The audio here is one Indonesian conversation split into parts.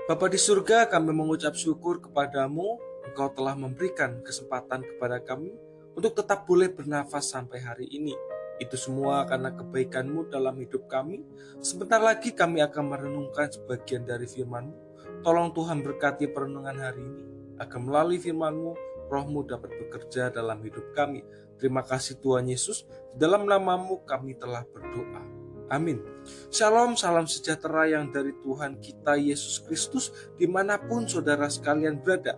Bapa di surga, kami mengucap syukur kepadamu, Engkau telah memberikan kesempatan kepada kami untuk tetap boleh bernafas sampai hari ini. Itu semua karena kebaikan-Mu dalam hidup kami. Sebentar lagi kami akan merenungkan sebagian dari firman-Mu. Tolong Tuhan berkati perenungan hari ini, agar melalui firman-Mu, Roh-Mu dapat bekerja dalam hidup kami. Terima kasih Tuhan Yesus, di dalam nama-Mu kami telah berdoa. Amin. Shalom, salam sejahtera yang dari Tuhan kita Yesus Kristus dimanapun saudara sekalian berada.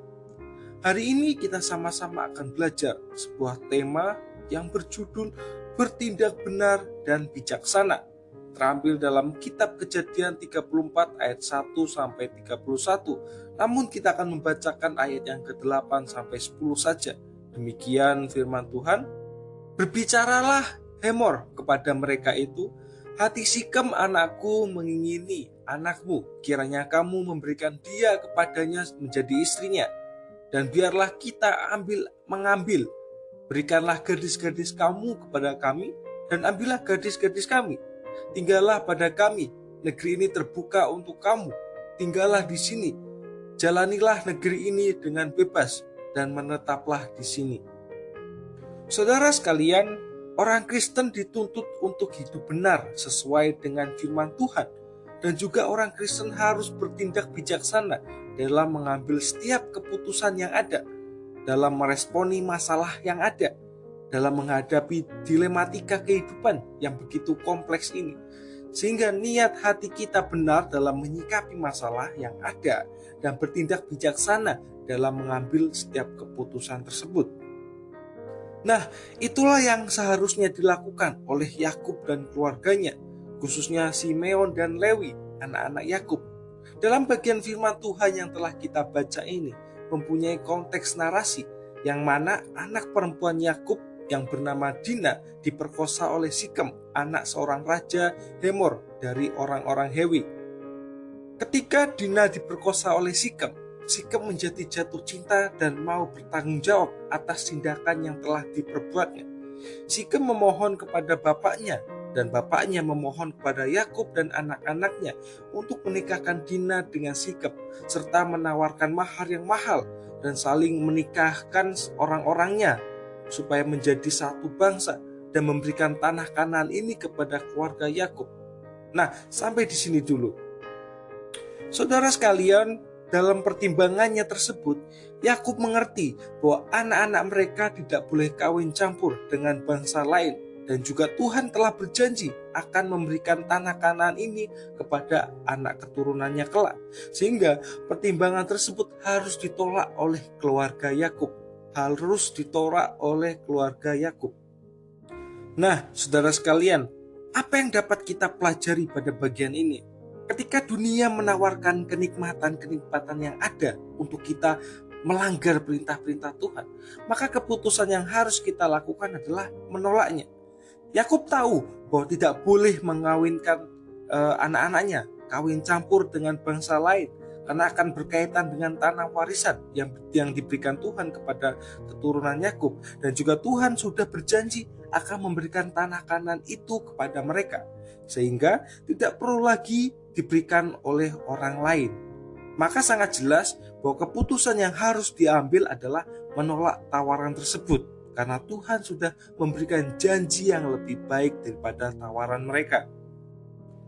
Hari ini kita sama-sama akan belajar sebuah tema yang berjudul bertindak benar dan bijaksana. Terambil dalam kitab Kejadian 34 ayat 1 sampai 31. Namun kita akan membacakan ayat yang ke-8 sampai 10 saja. Demikian firman Tuhan. Berbicaralah Hemor kepada mereka itu, hati Sikem anakku mengingini anakmu, kiranya kamu memberikan dia kepadanya menjadi istrinya. Dan biarlah kita mengambil, berikanlah gadis-gadis kamu kepada kami, dan ambillah gadis-gadis kami. Tinggallah pada kami, negeri ini terbuka untuk kamu. Tinggallah di sini, jalanilah negeri ini dengan bebas, dan menetaplah di sini. Saudara sekalian, orang Kristen dituntut untuk hidup benar sesuai dengan firman Tuhan. Dan juga orang Kristen harus bertindak bijaksana dalam mengambil setiap keputusan yang ada, dalam meresponi masalah yang ada, dalam menghadapi dilematika kehidupan yang begitu kompleks ini. Sehingga niat hati kita benar dalam menyikapi masalah yang ada dan bertindak bijaksana dalam mengambil setiap keputusan tersebut. Nah, itulah yang seharusnya dilakukan oleh Yakub dan keluarganya, khususnya Simeon dan Lewi, anak-anak Yakub. Dalam bagian firman Tuhan yang telah kita baca ini, mempunyai konteks narasi, yang mana anak perempuan Yakub yang bernama Dina diperkosa oleh Sikem, anak seorang raja Hemor dari orang-orang Hewi. Ketika Dina diperkosa oleh Sikem menjadi jatuh cinta dan mau bertanggung jawab atas tindakan yang telah diperbuatnya. Sikem memohon kepada bapaknya, dan bapaknya memohon kepada Yakub dan anak-anaknya untuk menikahkan Dina dengan Sikem, serta menawarkan mahar yang mahal dan saling menikahkan orang-orangnya supaya menjadi satu bangsa dan memberikan tanah Kanaan ini kepada keluarga Yakub. Nah, sampai di sini dulu. Saudara sekalian, dalam pertimbangannya tersebut, Yakub mengerti bahwa anak-anak mereka tidak boleh kawin campur dengan bangsa lain, dan juga Tuhan telah berjanji akan memberikan tanah Kanaan ini kepada anak keturunannya kelak. Sehingga pertimbangan tersebut harus ditolak oleh keluarga Yakub. Nah, saudara sekalian, apa yang dapat kita pelajari pada bagian ini? Ketika dunia menawarkan kenikmatan-kenikmatan yang ada untuk kita melanggar perintah-perintah Tuhan, maka keputusan yang harus kita lakukan adalah menolaknya. Yakub tahu bahwa tidak boleh mengawinkan anak-anaknya kawin campur dengan bangsa lain, karena akan berkaitan dengan tanah warisan yang diberikan Tuhan kepada keturunan Yakub, dan juga Tuhan sudah berjanji akan memberikan tanah Kanaan itu kepada mereka, sehingga tidak perlu lagi diberikan oleh orang lain. Maka sangat jelas bahwa keputusan yang harus diambil adalah menolak tawaran tersebut, karena Tuhan sudah memberikan janji yang lebih baik daripada tawaran mereka.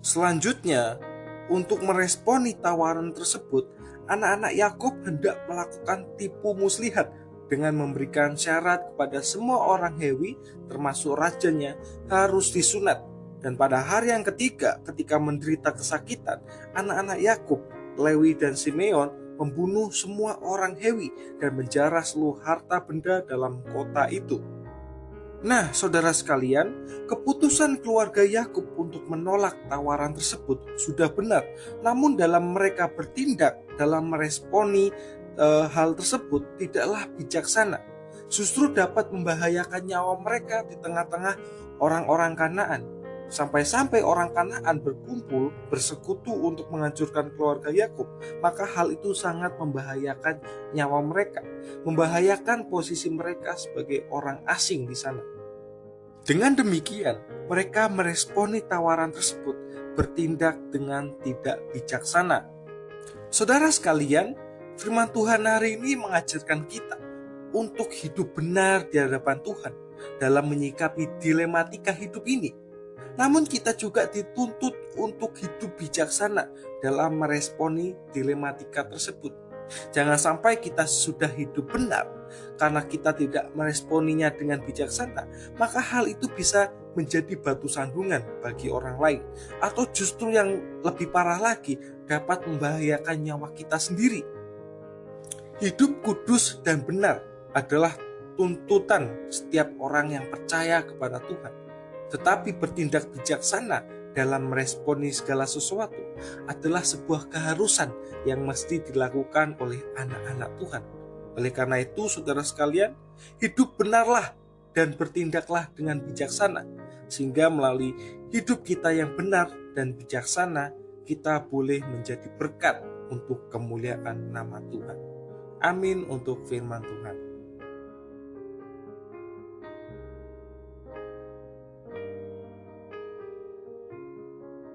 Selanjutnya, untuk meresponi tawaran tersebut, anak-anak Yakub hendak melakukan tipu muslihat dengan memberikan syarat kepada semua orang Hewi, termasuk rajanya, harus disunat. Dan pada hari yang ketiga, ketika menderita kesakitan, anak-anak Yakub, Lewi dan Simeon membunuh semua orang Hewi dan menjarah seluruh harta benda dalam kota itu. Nah, saudara sekalian, keputusan keluarga Yakub untuk menolak tawaran tersebut sudah benar. Namun dalam mereka bertindak, dalam meresponi hal tersebut tidaklah bijaksana. Justru dapat membahayakan nyawa mereka di tengah-tengah orang-orang Kanaan. Sampai-sampai orang Kanaan berkumpul bersekutu untuk menghancurkan keluarga Yakub, maka hal itu sangat membahayakan nyawa mereka, membahayakan posisi mereka sebagai orang asing di sana. Dengan demikian, mereka meresponi tawaran tersebut, bertindak dengan tidak bijaksana. Saudara sekalian, firman Tuhan hari ini mengajarkan kita untuk hidup benar di hadapan Tuhan dalam menyikapi dilematika hidup ini. Namun kita juga dituntut untuk hidup bijaksana dalam meresponi dilematika tersebut. Jangan sampai kita sudah hidup benar karena kita tidak meresponinya dengan bijaksana, maka hal itu bisa menjadi batu sandungan bagi orang lain, atau justru yang lebih parah lagi dapat membahayakan nyawa kita sendiri. Hidup kudus dan benar adalah tuntutan setiap orang yang percaya kepada Tuhan. Tetapi bertindak bijaksana dalam meresponi segala sesuatu adalah sebuah keharusan yang mesti dilakukan oleh anak-anak Tuhan. Oleh karena itu, saudara sekalian, hidup benarlah dan bertindaklah dengan bijaksana, sehingga melalui hidup kita yang benar dan bijaksana, kita boleh menjadi berkat untuk kemuliaan nama Tuhan. Amin untuk firman Tuhan.